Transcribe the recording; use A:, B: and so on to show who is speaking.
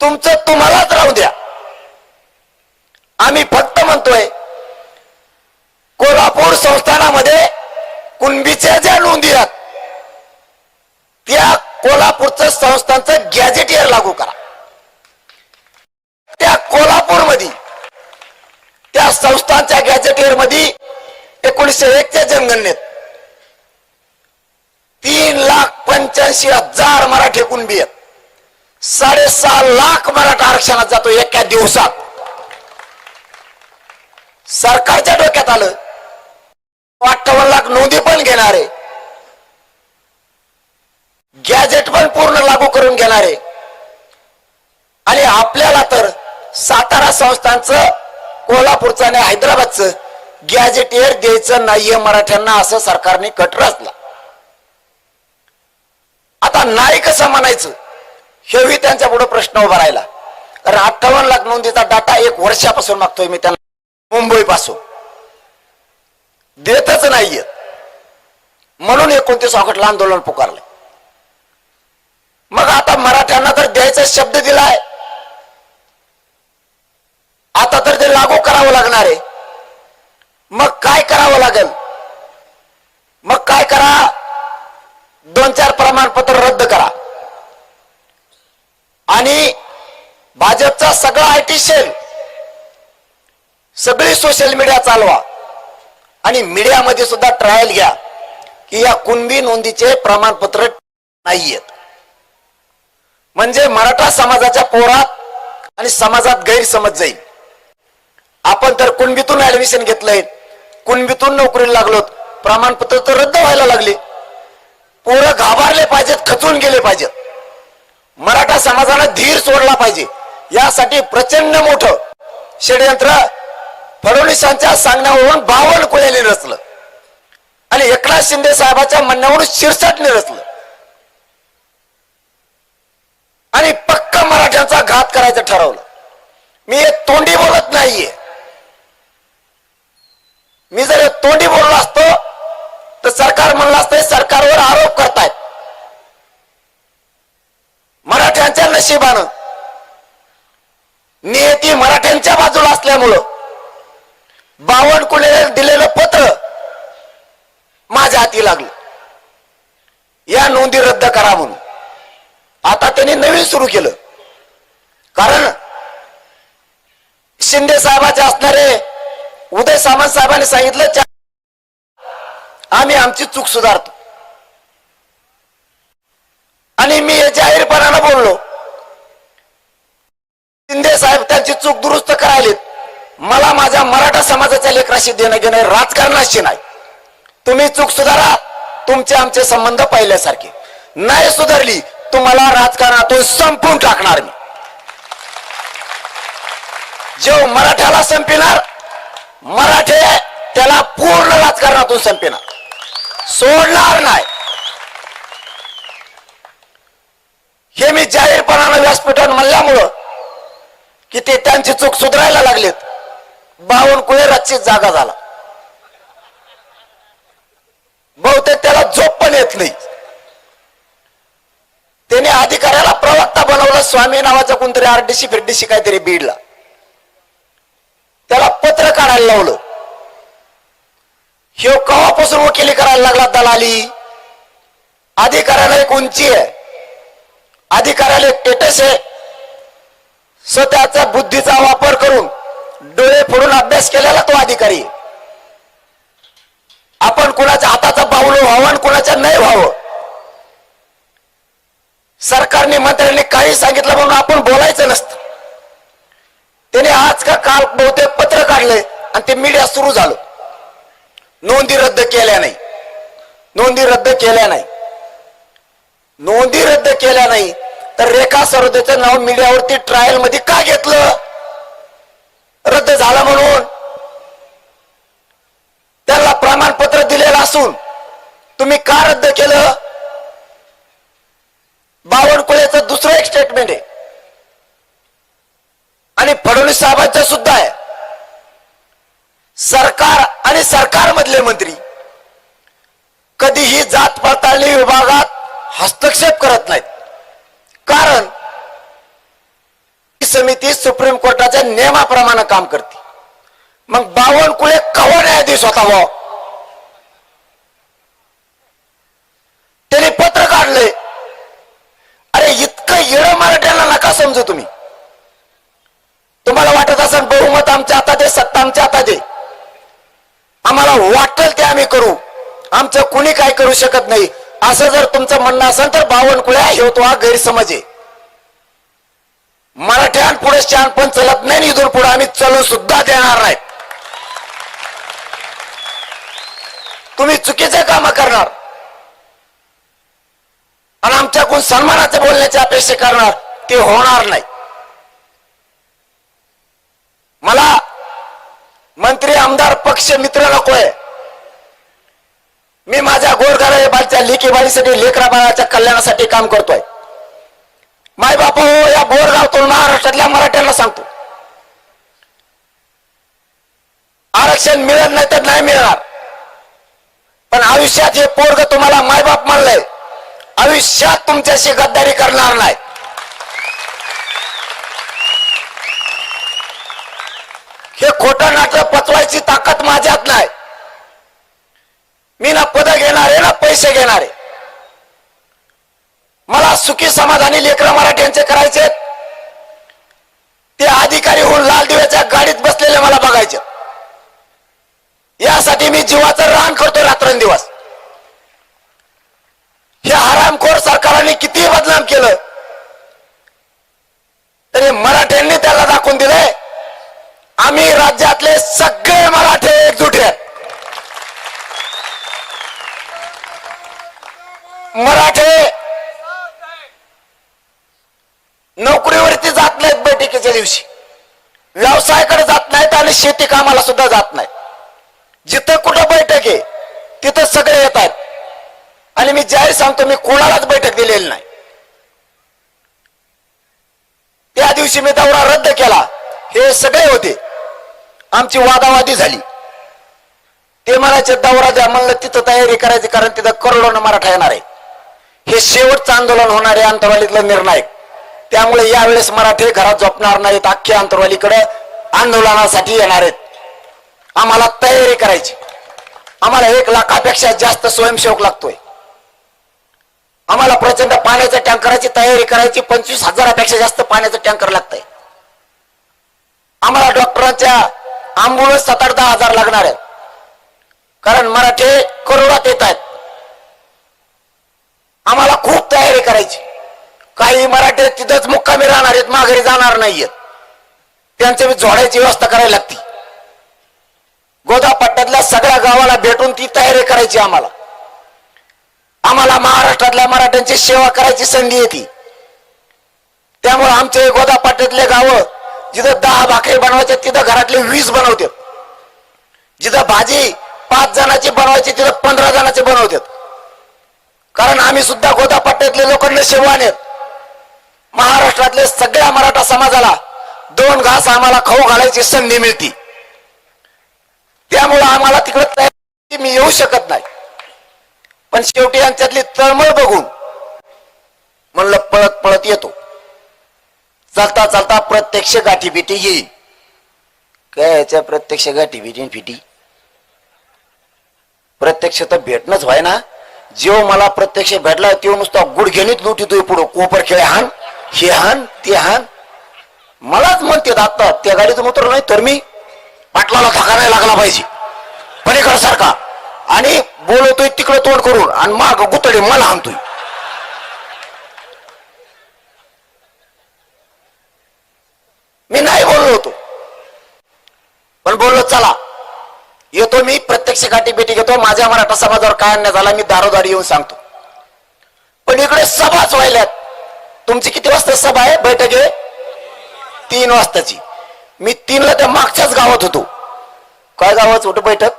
A: तुमचं तुम्हालाच राहू द्या. आम्ही फक्त म्हणतोय कोल्हापूर संस्थानामध्ये कुणबीच्या ज्या नोंदी आहेत त्या कोल्हापूरचं संस्थांचं गॅजेटियर लागू करा. त्या कोल्हापूरमध्ये त्या संस्थांच्या गॅजेटियर मध्ये 1901 च्या जनगणनेत 3,85,000 मराठी कुणबी आहेत. 6.5 लाख मराठा आरक्षणात जातो एका दिवसात. सरकारच्या डोक्यात आलं 58 लाख नोंदी पण घेणारे, गॅजेट पण पूर्ण लागू करून घेणारे, आणि आपल्याला तर सातारा संस्थांचं, कोल्हापूरचं आणि हैदराबादचं गॅजेटियर द्यायचं नाहीये मराठ्यांना, असं सरकारने कट रचला. आता नाही कसं म्हणायचं हेही त्यांच्या पुढे प्रश्न उभा राहिला. कारण 58 लाख नोंदीचा डाटा 1 वर्षापासून मागतोय मी त्यांना, मुंबई पासून देतच नाहीये. म्हणून 29 ऑगस्टला आंदोलन पुकारले. मग आता मराठ्यांना तर द्यायचा शब्द दिलाय, आता तर ते लागू करावं लागणार आहे. मग काय करावं लागेल? मग काय करा, 2-4 प्रमाणपत्र रद्द करा आणि भाजपचा सगळा आयटी सेल, सगळी सोशल मीडिया चालवा आणि मीडियामध्ये सुद्धा ट्रायल घ्या की या कुणबी नोंदीचे प्रमाणपत्र नाहीयेत. म्हणजे मराठा समाजाच्या पोरात आणि समाजात गैरसमज जाईल. आपण तर कुणबीतून ऍडमिशन घेतलंय, कुणबीतून नोकरीला लागलो, प्रमाणपत्र तर रद्द व्हायला लागले. पोरं घाबरले पाहिजेत, खचून गेले पाहिजेत. मराठा समाजाला धीर सोडला पाहिजे. यासाठी प्रचंड मोठं षडयंत्र फडणवीसांच्या सांगण्यावरून बावनकुळेने रचलं आणि एकनाथ शिंदे साहेबांच्या म्हणण्यावरून शिरसाटने रचलं आणि पक्का मराठ्यांचा घात करायचं ठरवलं. मी हे तोंडी बोलत नाहीये. मी जर तोंडी बोललो असतो तर सरकार म्हणलं असतं सरकारवर आरोप करतायत. मराठ्यांच्या नशिबानं नियती मराठ्यांच्या बाजूला असल्यामुळं बावनकुळेने दिलेलं पत्र माझ्या हाती लागलं, या नोंदी रद्द करा म्हणून. आता त्यांनी नवीन सुरू केलं. कारण शिंदे साहेबाचे असणारे उदय सामंत साहेबांनी सांगितलं आम्ही आमची चूक सुधारतो. आणि मी हे जाहीरपणानं बोललो, शिंदे साहेब त्यांची चूक दुरुस्त करायलेत. मला माझ्या मराठा समाजाच्या लेकराशी देणं घेणं, राजकारणाशी नाही. तुम्ही चूक सुधारा, तुमचे आमचे संबंध पहिल्यासारखे. नाही सुधारली तुम्हाला राजकारणातून संपवून टाकणार मी. जो मराठ्याला संपविणार, मराठे त्याला पूर्ण राजकारणातून संपविणार, सोडणार नाही. हे मी जाहीरपणानं व्यासपीठावर म्हणल्यामुळं की ते त्यांची चूक सुधारायला लागलेत. बावनकुळे रातचीच जागा झाला. बहुतेक त्याला झोप पण येत नाही. त्याने अधिकाऱ्याला प्रवक्ता बनवलं, स्वामी नावाचा कोणतरी आरडीसी फिरडीसी काहीतरी बीडला. त्याला पत्र काढायला लावलं. हे केव्हापासून वकिली करायला लागला दलाली. अधिकाऱ्याला एक उंची आहे, अधिकाऱ्याला एक स्टेटस आहे. स्वतःच्या बुद्धीचा वापर करून डोळे फोडून अभ्यास केलेला तो अधिकारी. आपण कुणाच्या हाताचा बाहुलं व्हावं आणि कुणाच्या नाही व्हावं. सरकारने मंत्र्यांनी काही सांगितलं म्हणून आपण बोलायचं नसतं. त्याने आज का काल बहुतेक पत्र काढले आणि ते मीडिया सुरू झालं. नोंदी रद्द केल्या नाही, नोंदी रद्द केल्या नाही, नोंदी रद्द केल्या नाही तर रेखा सरोदेचं नाव मीडियावरती ट्रायल मध्ये का घेतलं? रद्द झालं म्हणून. त्याला प्रमाणपत्र दिलेलं असून तुम्ही का रद्द केलं? बावनकुळेचं दुसरं एक स्टेटमेंट आहे आणि फडणवीस साहेबांचं सुद्धा आहे. सरकार आणि सरकारमधले मंत्री कधीही जात पडताळणी विभागात हस्तक्षेप करत नाहीत. कारण समिती सुप्रीम कोर्टाच्या नियमाप्रमाणे काम करते. मग बावनकुळे कवा न्यायाधीश होता भाऊ? त्यांनी पत्र काढलंय. अरे इतकं येळं मराठ्यांना नका समजू तुम्ही. तुम्हाला वाटत असेल बहुमत आमच्या हातात आहे, सत्ता आमच्या हातात आहे, आम्हाला वाटेल ते आम्ही करू, आमचं कुणी काय करू शकत नाही, असं जर तुमचं म्हणणं असेल तर बावनकुळे हे तो हा गैरसमज आहे. मराठ्यांपुढे शहाणपण चलत नाही, इथून पुढे आम्ही चलू सुद्धा देणार नाही. तुम्ही चुकीचे काम करणार आणि आमच्याकडून सन्मानाचे बोलण्याची अपेक्षा करणार, ते होणार नाही. मला मंत्री आमदार पक्ष मित्र नकोय. मी माझ्या गोरगरिबाच्या लेकी बाळीसाठी, लेकरा बाळाच्या कल्याणासाठी काम करतोय. माय बापा हो, या बोरगावतून महाराष्ट्रातल्या मराठ्यांना सांगतो, आरक्षण मिळत नाही तर नाही मिळणार, पण आयुष्यात हे पोरग तुम्हाला मायबाप म्हणलंय, आयुष्यात तुमच्याशी गद्दारी करणार नाही. हे खोटं नाटक पचवायची ताकद माझ्यात नाही. मी ना पद घेणार आहे ना पैसे घेणार आहे. मला सुखी समाधानी लेकरं मराठ्यांचे करायचे. ते अधिकारी होऊन लाल दिव्याच्या गाडीत बसलेले मला बघायचे. यासाठी मी जीवाचं रान करतो रात्रंदिवस. हे हरामखोर सरकारने किती बदनाम केलं तरी मराठ्यांनी त्याला दाखवून दिले आम्ही राज्यातले सगळे मराठे एकजूट आहेत. मराठे नोकरीवरती जात नाहीत बैठकीच्या दिवशी, व्यवसायाकडे जात नाहीत आणि शेती कामाला सुद्धा जात नाहीत. जिथं कुठं बैठक आहे तिथं सगळे येत आहेत. आणि मी जाहीर सांगतो, मी कोणालाच बैठक दिलेली नाही. त्या दिवशी मी दौरा रद्द केला, हे सगळे होते, आमची वादावादी झाली. ते म्हणायचे दौरा द्या, म्हणलं तिथं तयारी करायची, कारण तिथं करोडोनं मराठा येणार आहे. हे शेवटचं आंदोलन होणार आहे अंतरवालीतलं निर्णायक. त्यामुळे यावेळेस मराठे घरात झोपणार नाहीत, अख्ख्या अंतरवालीकडे आंदोलनासाठी येणार आहेत. आम्हाला तयारी करायची. आम्हाला 1 लाखापेक्षा जास्त स्वयंसेवक लागतोय. आम्हाला प्रचंड पाण्याच्या टँकराची तयारी करायची. 25,000पेक्षा जास्त पाण्याचं टँकर लागतंय. आम्हाला डॉक्टरांच्या अँब्युलन्स 7-10 हजार लागणार आहेत, कारण मराठे करोडात येत आहेत. आम्हाला खूप तयारी करायची. काही मराठे तिथंच मुक्कामी राहणार आहेत, माघारी जाणार नाहीयेत. त्यांची जोडायची व्यवस्था करायला लागती. गोदापट्ट्यातल्या सगळ्या गावाला भेटून ती तयारी करायची. आम्हाला महाराष्ट्रातल्या मराठ्यांची सेवा करायची संधी येते. त्यामुळे आमचे गोदापट्ट्यातले गाव जिथं 10 भाकरी बनवायचे तिथं घरातले 20 बनवतात. जिथं भाजी 5 जणांची बनवायची तिथं 15 जणांची बनवतात. कारण आम्ही सुद्धा गोदापट्ट्यातले लोकांना सेवान आहेत. महाराष्ट्रातले सगळ्या मराठा समाजाला 2 घास आम्हाला खाऊ घालायची संधी मिळते. त्यामुळे आम्हाला तिकडे मी येऊ शकत नाही. पण शेवटी यांच्यातली तळमळ बघून म्हणलं पळत पळत येतो. चालता चालता प्रत्यक्ष गाठीभेटी येईल. काय याच्या प्रत्यक्ष गाठीभेटी फिटी, प्रत्यक्ष तर भेटणंच व्हाय ना. जेव्हा मला प्रत्यक्ष भेटला तेव्हा नुसता गुडघ्यानीच लुटीतोय पुढं. कोपर खेळ हान, हे हान, ते हान. मलाच म्हणते आता त्या गाडीतून उतरलो नाही तर मी पाटलाला थका नाही लागला पाहिजे पलीकड सारखा, आणि बोलवतोय तिकडे तोंड करून आणि माग गुतडे मला आणतोय. मी नाही बोललो होतो, पण बोललो चला येतो मी, प्रत्यक्ष गाठीभेटी घेतो. माझ्या मराठा समाजावर काय अन्याय झाला मी दारोदारी येऊन सांगतो. पण इकडे सभाच व्हायल्यात. तुमची किती वाजता सभा आहे, बैठक आहे? 3 वाजताची. मी 3ला त्या मागच्याच गावात होतो. काय गावात होतं बैठक?